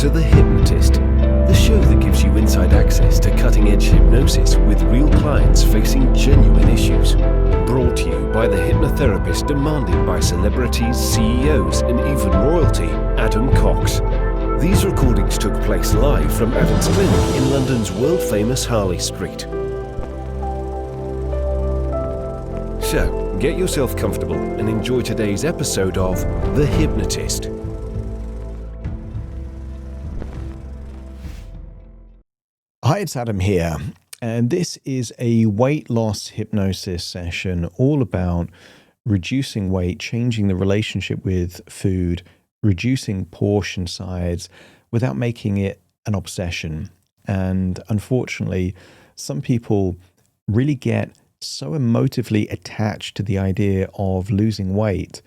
to The Hypnotist, the show that gives you inside access to cutting-edge hypnosis with real clients facing genuine issues. Brought to you by the hypnotherapist demanded by celebrities, CEOs, and even royalty, Adam Cox. These recordings took place live from Adam's clinic in London's world-famous Harley Street. So, get yourself comfortable and enjoy today's episode of The Hypnotist. Hi, it's Adam here, and this is a weight loss hypnosis session all about reducing weight, changing the relationship with food, reducing portion size without making it an obsession. And unfortunately, some people really get so emotively attached to the idea of losing weight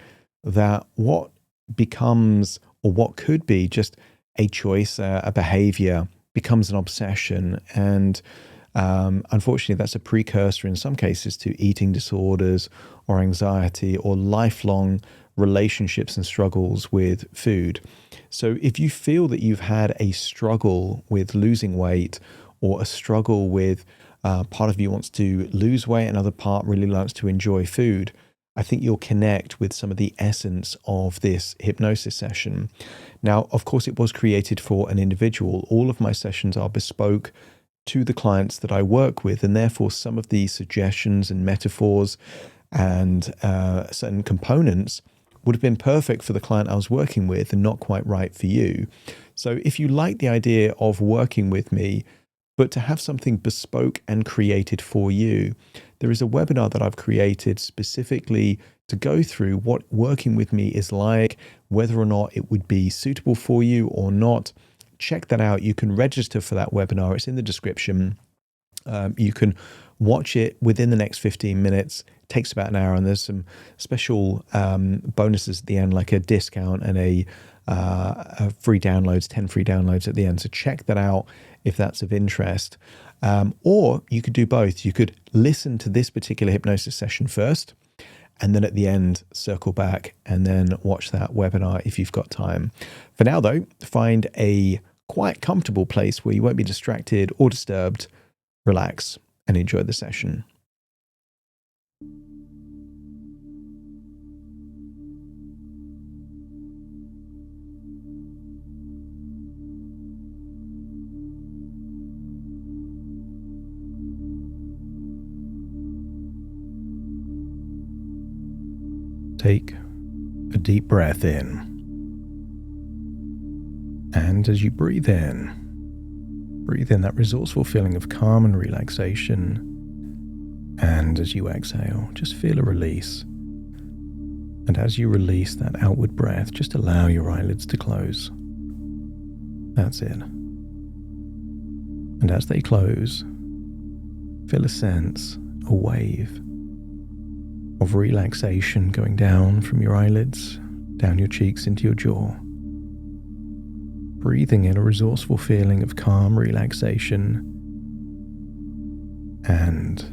that what becomes, or what could be just a choice, a behavior, becomes an obsession. And unfortunately, that's a precursor in some cases to eating disorders or anxiety or lifelong relationships and struggles with food. So if you feel that you've had a struggle with losing weight, or a struggle with part of you wants to lose weight, another part really likes to enjoy food, I think you'll connect with some of the essence of this hypnosis session. Now, of course, it was created for an individual. All of my sessions are bespoke to the clients that I work with, and therefore some of the suggestions and metaphors and certain components would have been perfect for the client I was working with and not quite right for you. So if you like the idea of working with me, but to have something bespoke and created for you, there is a webinar that I've created specifically to go through what working with me is like, whether or not it would be suitable for you or not. Check that out. You can register for that webinar. It's in the description. You can watch it within the next 15 minutes. It takes about an hour, and there's some special bonuses at the end, like a discount and a free downloads, 10 free downloads at the end. So check that out if that's of interest. Or you could do both. You could listen to this particular hypnosis session first, and then at the end, circle back and then watch that webinar if you've got time. For now, though, find a quiet, comfortable place where you won't be distracted or disturbed. Relax and enjoy the session. Take a deep breath in. And as you breathe in that resourceful feeling of calm and relaxation. And as you exhale, just feel a release. And as you release that outward breath, just allow your eyelids to close. That's it. And as they close, feel a sense, a wave of relaxation going down from your eyelids, down your cheeks into your jaw. Breathing in a resourceful feeling of calm relaxation. And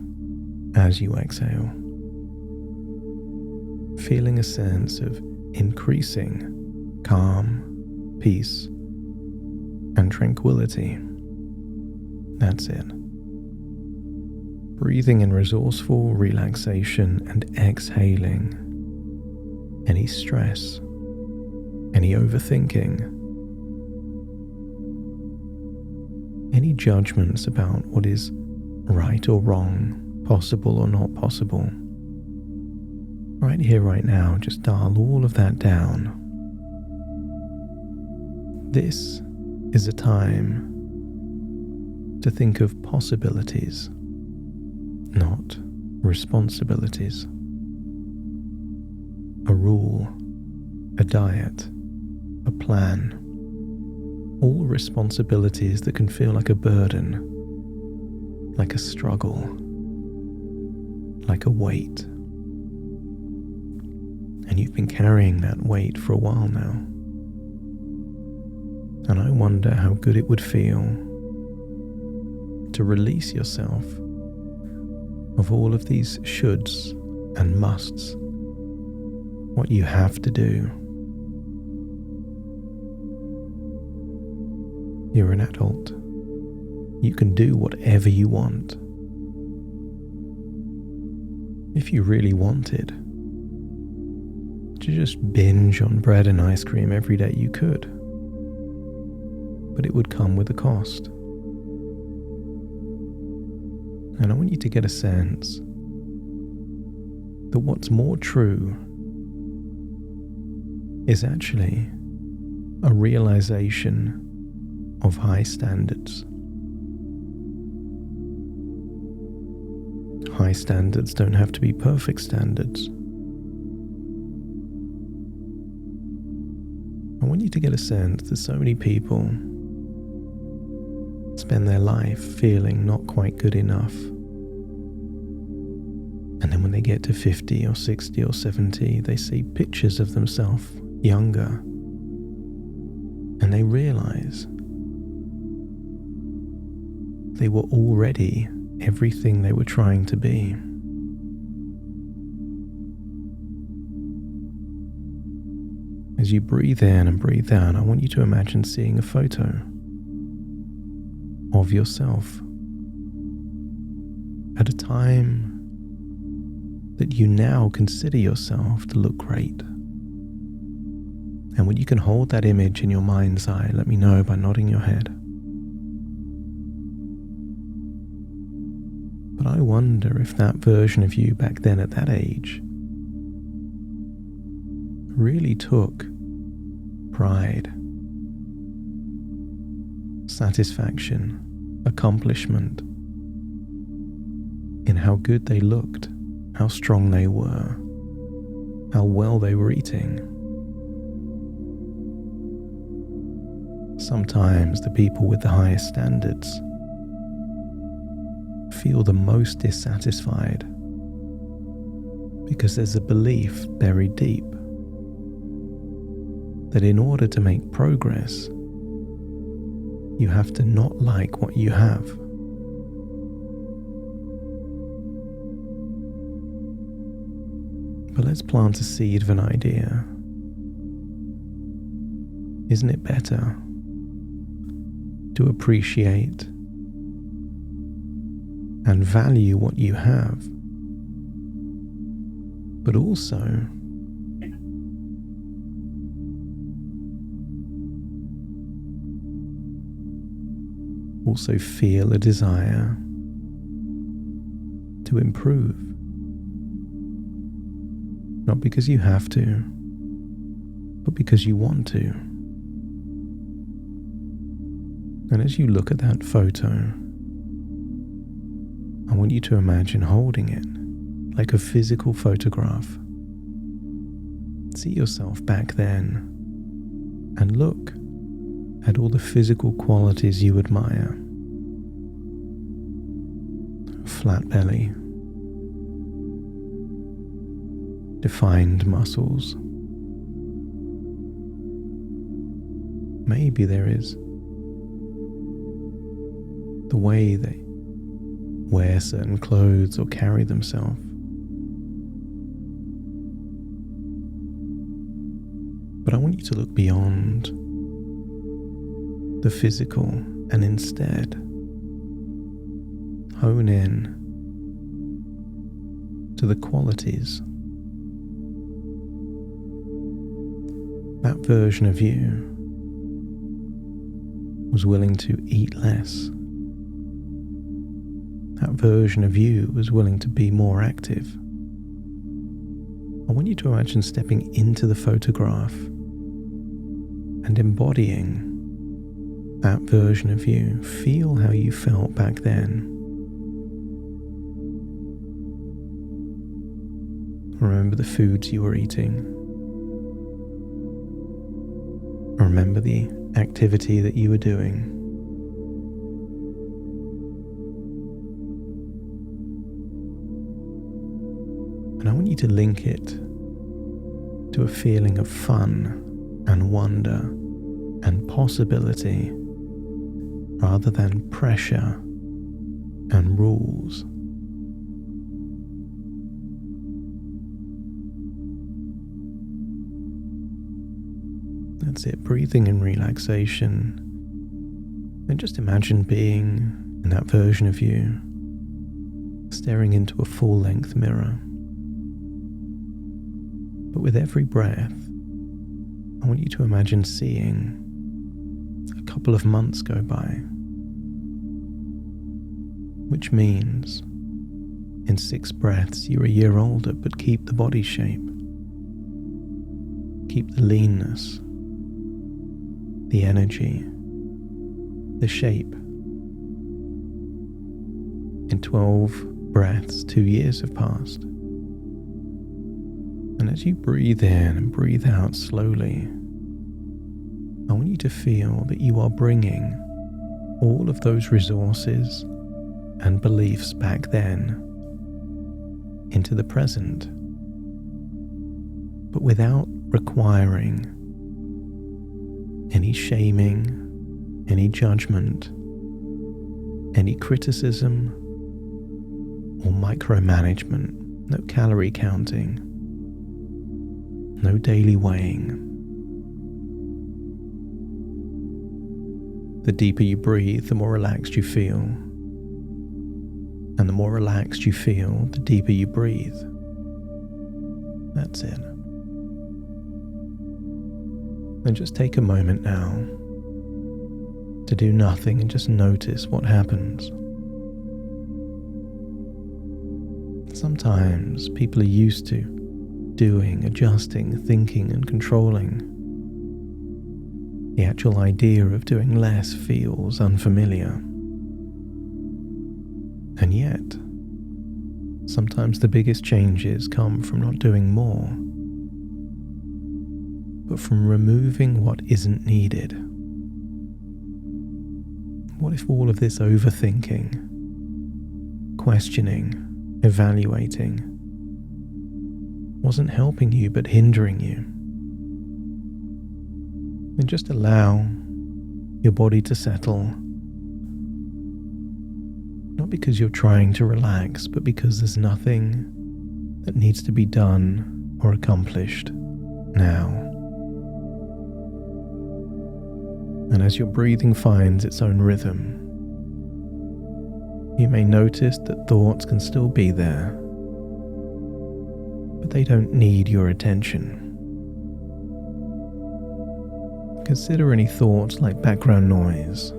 as you exhale, feeling a sense of increasing calm, peace, and tranquility. That's it. Breathing in resourceful relaxation and exhaling any stress, any overthinking, any judgments about what is right or wrong, possible or not possible. Right here, right now, just dial all of that down. This is a time to think of possibilities, not responsibilities. A rule, a diet, a plan. All responsibilities that can feel like a burden, like a struggle, like a weight. And you've been carrying that weight for a while now. And I wonder how good it would feel to release yourself of all of these shoulds and musts, what you have to do. You're an adult. You can do whatever you want. If you really wanted to just binge on bread and ice cream every day, you could. But it would come with a cost. And I want you to get a sense that what's more true is actually a realization of high standards. High standards don't have to be perfect standards. I want you to get a sense that so many people spend their life feeling not quite good enough. And then when they get to 50 or 60 or 70, they see pictures of themselves younger. And they realize they were already everything they were trying to be. As you breathe in and breathe out, I want you to imagine seeing a photo of yourself at a time that you now consider yourself to look great. And when you can hold that image in your mind's eye, let me know by nodding your head. But I wonder if that version of you back then at that age really took pride, satisfaction, accomplishment in how good they looked, how strong they were, how well they were eating. Sometimes the people with the highest standards feel the most dissatisfied because there's a belief buried deep that in order to make progress, you have to not like what you have. But let's plant a seed of an idea. Isn't it better to appreciate and value what you have, but also feel a desire to improve? Not because you have to, but because you want to. And as you look at that photo, I want you to imagine holding it like a physical photograph. See yourself back then and look at all the physical qualities you admire. Flat belly, defined muscles. Maybe there is the way they wear certain clothes or carry themselves. But I want you to look beyond the physical and instead hone in to the qualities. That version of you was willing to eat less. That version of you was willing to be more active. I want you to imagine stepping into the photograph and embodying that version of you. Feel how you felt back then. Remember the foods you were eating. Remember the activity that you were doing. And I want you to link it to a feeling of fun and wonder and possibility rather than pressure and rules. That's it, breathing in relaxation And just imagine being in that version of you, staring into a full-length mirror. But with every breath, I want you to imagine seeing a couple of months go by, which means in 6 breaths you're a year older, but keep the body shape, keep the leanness, the energy, the shape. In 12 breaths, 2 years have passed. And as you breathe in and breathe out slowly, I want you to feel that you are bringing all of those resources and beliefs back then into the present, but without requiring any shaming, any judgment, any criticism, or micromanagement. No calorie counting, no daily weighing. The deeper you breathe, the more relaxed you feel. And the more relaxed you feel, the deeper you breathe. That's it. And just take a moment now to do nothing and just notice what happens. Sometimes people are used to doing, adjusting, thinking, and controlling. The actual idea of doing less feels unfamiliar. And yet, sometimes the biggest changes come from not doing more, but from removing what isn't needed. What if all of this overthinking, questioning, evaluating wasn't helping you but hindering you? And just allow your body to settle, not because you're trying to relax, but because there's nothing that needs to be done or accomplished now. And as your breathing finds its own rhythm, you may notice that thoughts can still be there, but they don't need your attention. Consider any thoughts like background noise,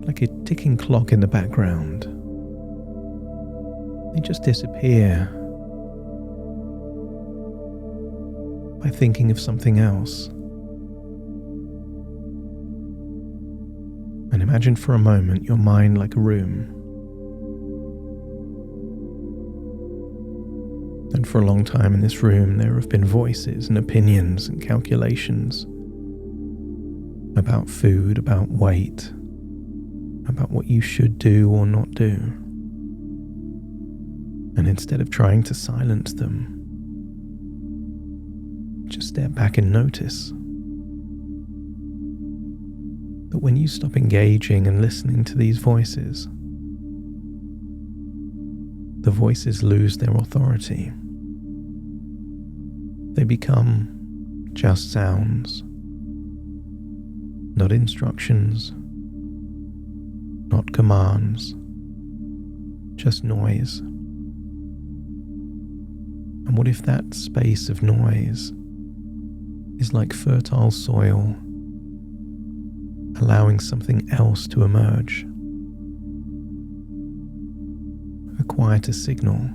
like a ticking clock in the background. They just disappear by thinking of something else. And imagine for a moment your mind like a room. And for a long time in this room there have been voices and opinions and calculations about food, about weight, about what you should do or not do. And instead of trying to silence them, just step back and notice that when you stop engaging and listening to these voices, the voices lose their authority. They become just sounds, not instructions, not commands, just noise. And what if that space of noise is like fertile soil, allowing something else to emerge? A quieter signal.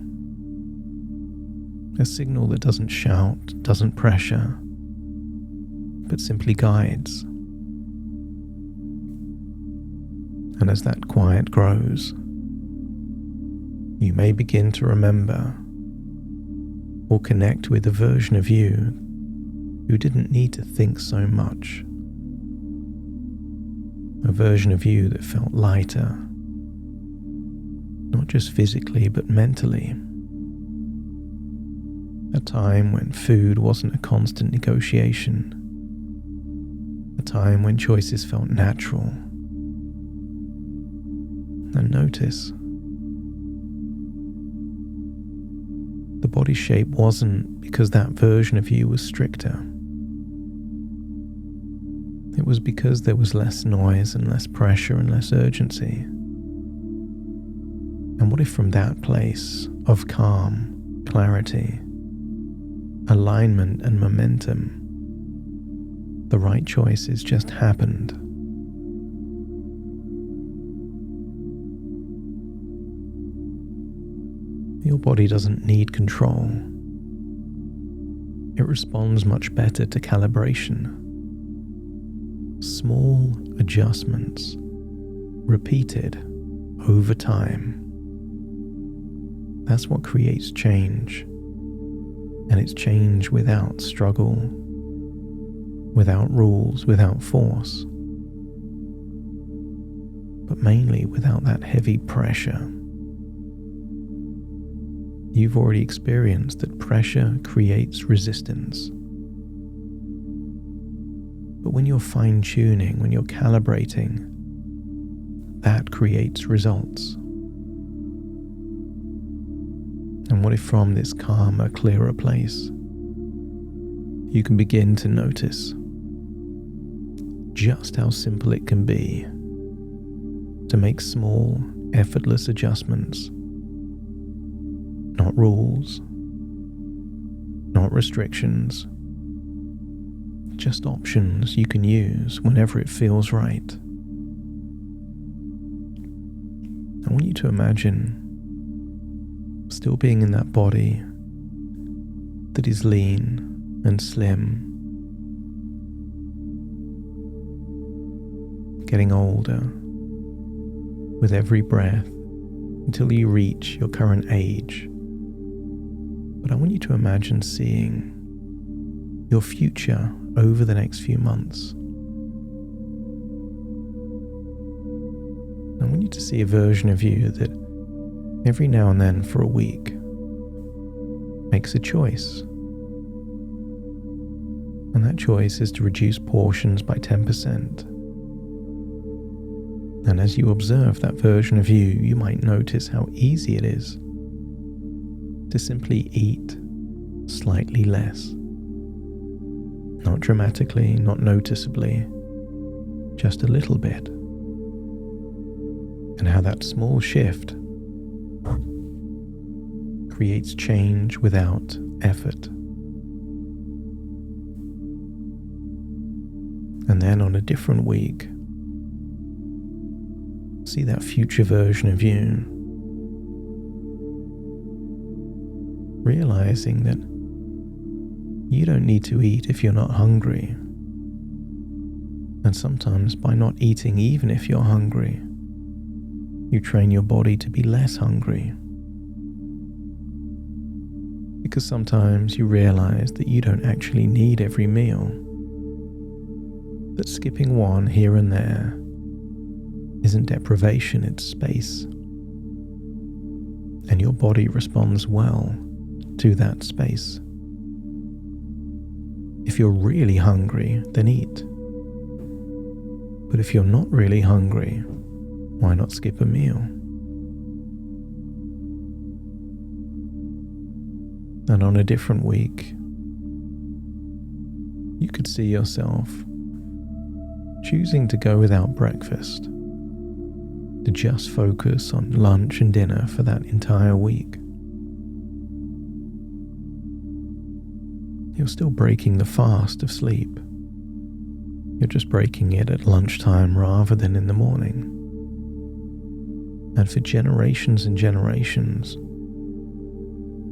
A signal that doesn't shout, doesn't pressure, but simply guides. And as that quiet grows, you may begin to remember or connect with a version of you who didn't need to think so much. A version of you that felt lighter, not just physically but mentally. A time when food wasn't a constant negotiation. A time when choices felt natural. And notice, the body shape wasn't because that version of you was stricter. It It was because there was less noise and less pressure and less urgency. And what if from that place of calm, clarity, alignment and momentum, the right choices just happened? Your body doesn't need control. It responds much better to calibration. Small adjustments, repeated over time. That's what creates change. And it's change without struggle, without rules, without force, but mainly without that heavy pressure. You've already experienced that pressure creates resistance. But when you're fine-tuning, when you're calibrating, that creates results. And what if from this calmer, clearer place, you can begin to notice just how simple it can be to make small, effortless adjustments. Not rules, not restrictions, just options you can use whenever it feels right. I want you to imagine still being in that body that is lean and slim, getting older with every breath until you reach your current age. But I want you to imagine seeing your future over the next few months. I want you to see a version of you that every now and then for a week makes a choice. And that choice is to reduce portions by 10%. And as you observe that version of you, you might notice how easy it is to simply eat slightly less. Not dramatically, not noticeably, just a little bit. And how that small shift creates change without effort. And then on a different week, see that future version of you, realizing that you don't need to eat if you're not hungry. And sometimes by not eating even if you're hungry, you train your body to be less hungry. Because sometimes you realize that you don't actually need every meal, that skipping one here and there isn't deprivation, it's space. And your body responds well to that space. If you're really hungry, then eat. But if you're not really hungry, why not skip a meal? And on a different week, you could see yourself choosing to go without breakfast, to just focus on lunch and dinner for that entire week. You're still breaking the fast of sleep. You're just breaking it at lunchtime rather than in the morning. And for generations and generations,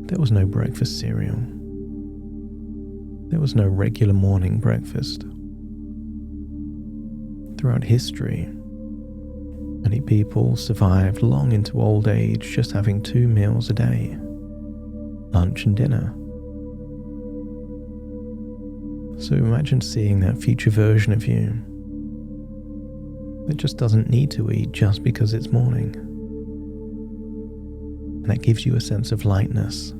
there was no breakfast cereal. There was no regular morning breakfast. Throughout history, many people survived long into old age just having 2 meals a day, lunch and dinner. So imagine seeing that future version of you that just doesn't need to eat just because it's morning. And that gives you a sense of lightness.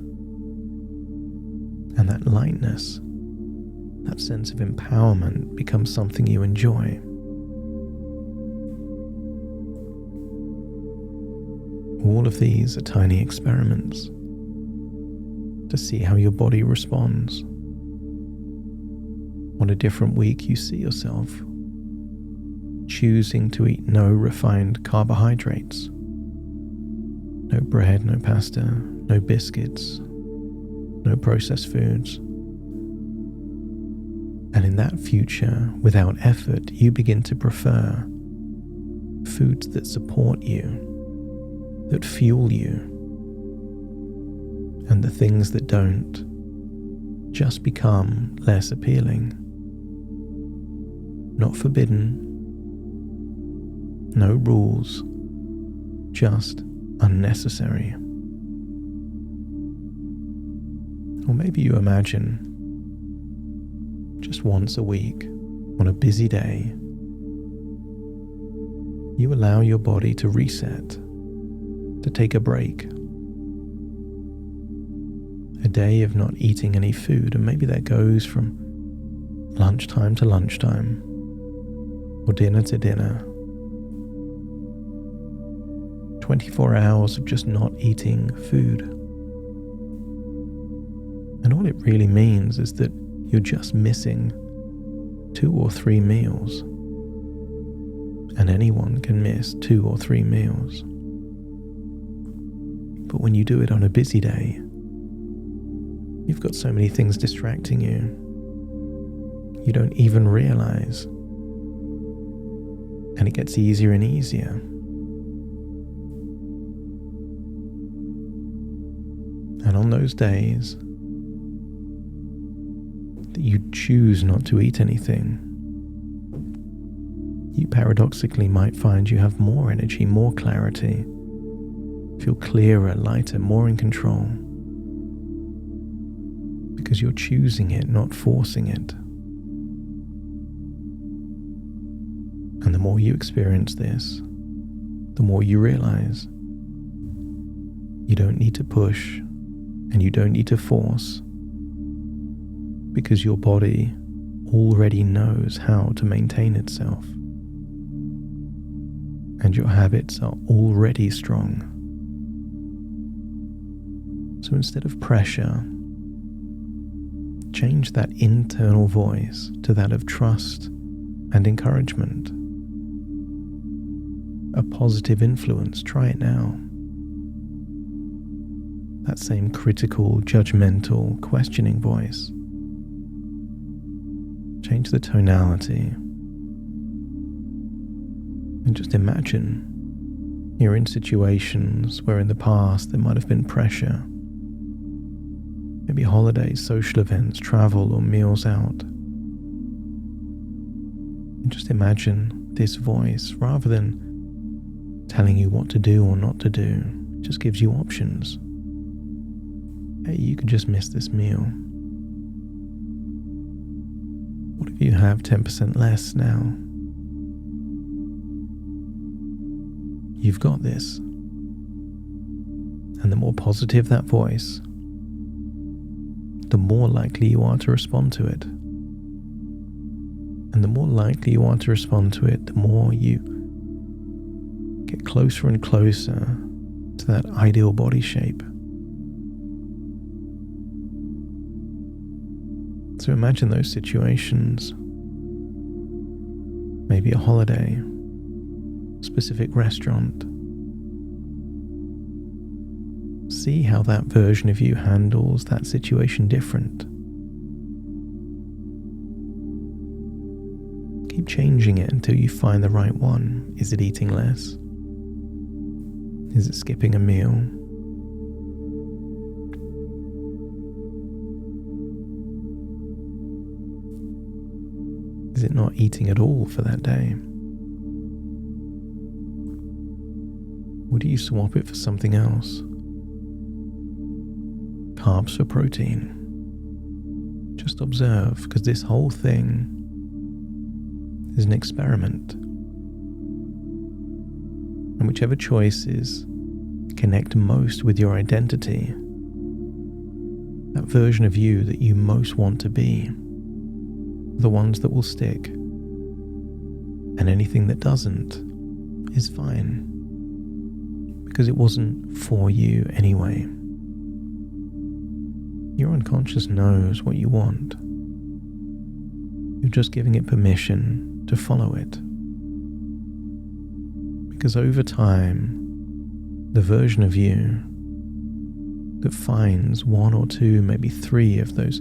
And that lightness, that sense of empowerment becomes something you enjoy. All of these are tiny experiments to see how your body responds. On a different week, you see yourself choosing to eat no refined carbohydrates, no bread, no pasta, no biscuits, no processed foods. And in that future, without effort, you begin to prefer foods that support you, that fuel you, and the things that don't just become less appealing. Not forbidden, no rules, just unnecessary. Or maybe you imagine just once a week, on a busy day, you allow your body to reset, to take a break. A day of not eating any food, and maybe that goes from lunchtime to lunchtime, or dinner to dinner. 24 hours of just not eating food. And all it really means is that you're just missing 2 or 3 meals. And anyone can miss 2 or 3 meals. But when you do it on a busy day, you've got so many things distracting you, you don't even realize. And it gets easier and easier. And on those days that you choose not to eat anything, you paradoxically might find you have more energy, more clarity, feel clearer, lighter, more in control, because you're choosing it, not forcing it. And the more you experience this, the more you realize you don't need to push and you don't need to force, because your body already knows how to maintain itself. And your habits are already strong. So instead of pressure, change that internal voice to that of trust and encouragement. A positive influence, try it now. That same critical, judgmental, questioning voice. Change the tonality. And just imagine you're in situations where in the past there might have been pressure. Maybe holidays, social events, travel, or meals out. And just imagine this voice, rather than telling you what to do or not to do, it just gives you options. Hey, you could just miss this meal. What if you have 10% less now? You've got this. And the more positive that voice, the more likely you are to respond to it. And the more likely you are to respond to it, the more you get closer and closer to that ideal body shape. So imagine those situations. Maybe a holiday, specific restaurant. See how that version of you handles that situation different. Keep changing it until you find the right one. Is it eating less? Is it skipping a meal? Is it not eating at all for that day? Or do you swap it for something else? Carbs for protein. Just observe, because this whole thing is an experiment. And whichever choices connect most with your identity, that version of you that you most want to be, the ones that will stick. And anything that doesn't is fine, because it wasn't for you anyway. Your unconscious knows what you want. You're just giving it permission to follow it. Because over time, the version of you that finds one or two, maybe three of those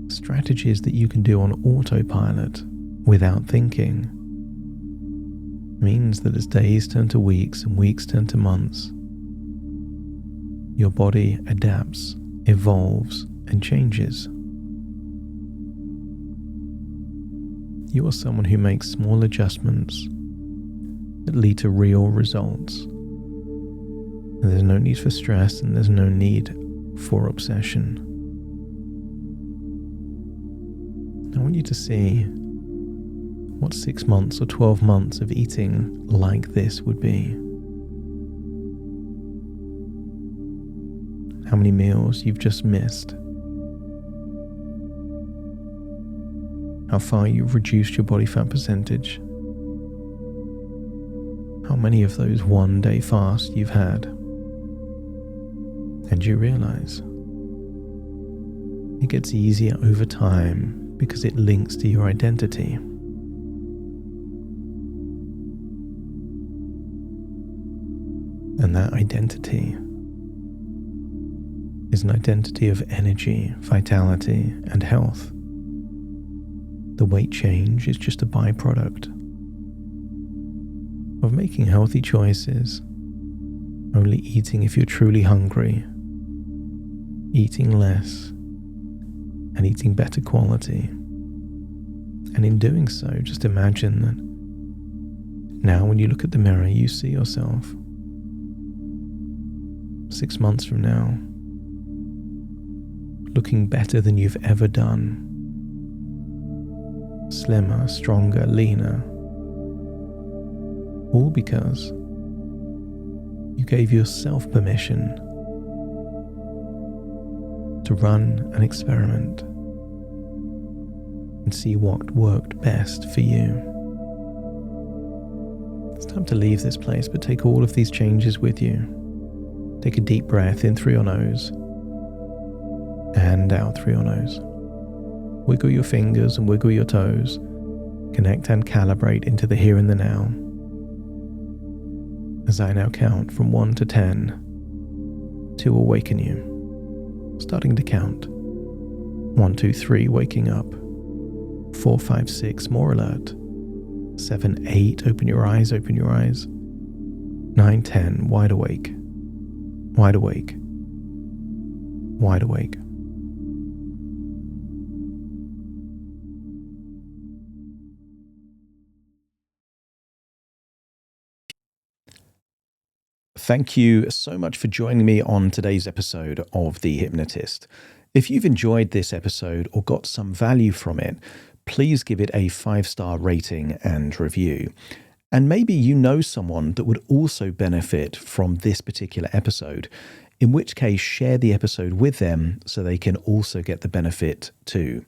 strategies that you can do on autopilot without thinking means that as days turn to weeks and weeks turn to months, your body adapts, evolves, and changes. You are someone who makes small adjustments that lead to real results. And there's no need for stress and there's no need for obsession. I want you to see what 6 months or 12 months of eating like this would be. How many meals you've just missed. How far you've reduced your body fat percentage. How many of those one-day fasts you've had. And you realize it gets easier over time because it links to your identity. And that identity is an identity of energy, vitality, and health. The weight change is just a byproduct of making healthy choices, only eating if you're truly hungry, eating less, and eating better quality. And in doing so, just imagine that now when you look at the mirror, you see yourself 6 months from now, looking better than you've ever done. Slimmer, stronger, leaner. All because you gave yourself permission to run an experiment and see what worked best for you. It's time to leave this place, but take all of these changes with you. Take a deep breath in through your nose and out through your nose. Wiggle your fingers and wiggle your toes. Connect and calibrate into the here and the now. As I now count from 1 to 10 to awaken you. Starting to count. 1, 2, 3, waking up. 4, 5, 6, more alert. 7, 8, open your eyes, open your eyes. 9, 10, wide awake. Wide awake. Wide awake. Thank you so much for joining me on today's episode of The Hypnotist. If you've enjoyed this episode or got some value from it, please give it a 5-star rating and review. And maybe you know someone that would also benefit from this particular episode, in which case share the episode with them so they can also get the benefit too.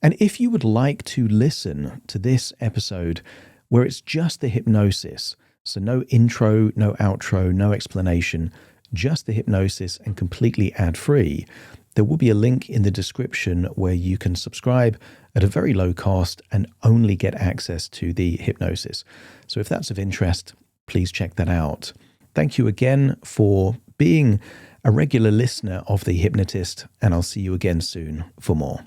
And if you would like to listen to this episode where it's just the hypnosis, so no intro, no outro, no explanation, just the hypnosis and completely ad-free, there will be a link in the description where you can subscribe at a very low cost and only get access to the hypnosis. So if that's of interest, please check that out. Thank you again for being a regular listener of The Hypnotist, and I'll see you again soon for more.